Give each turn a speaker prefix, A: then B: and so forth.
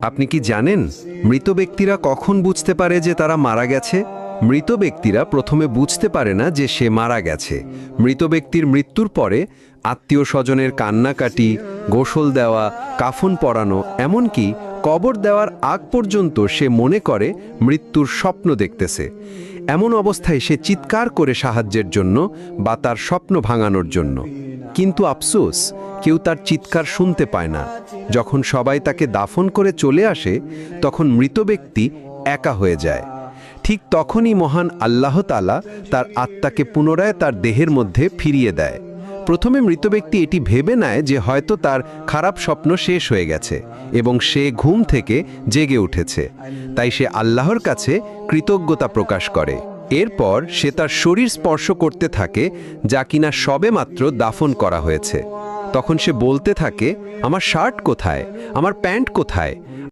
A: আপনি কি জানেন মৃত ব্যক্তিরা কখন বুঝতে পারে যে তারা মারা গেছে? মৃত ব্যক্তিরা প্রথমে বুঝতে পারে না যে সে মারা গেছে। মৃত ব্যক্তির মৃত্যুর পরে আত্মীয় স্বজনের কান্নাকাটি, গোসল দেওয়া, কাফন পরানো, এমনকি কবর দেওয়ার আগ পর্যন্ত সে মনে করে মৃত্যুর স্বপ্ন দেখতেছে। এমন অবস্থায় সে চিৎকার করে সাহায্যের জন্য বা তার স্বপ্ন ভাঙানোর জন্য। কিন্তু আফসোস, কেউ তার চিৎকার শুনতে পায় না। যখন সবাই তাকে দাফন করে চলে আসে, তখন মৃত ব্যক্তি একা হয়ে যায়। ঠিক তখনই মহান আল্লাহ তাআলা তার আত্মাকে পুনরায় তার দেহের মধ্যে ফিরিয়ে দেয়। প্রথমে মৃত ব্যক্তি এটি ভেবে নেয় যে হয়তো তার খারাপ স্বপ্ন শেষ হয়ে গেছে এবং সে ঘুম থেকে জেগে উঠেছে। তাই সে আল্লাহর কাছে কৃতজ্ঞতা প্রকাশ করে। এরপর সে তার শরীর স্পর্শ করতে থাকে, যা কিনা সবেমাত্র দাফন করা হয়েছে। তখন সে বলতে থাকে, আমার শার্ট কোথায়, আমার প্যান্ট কোথায়,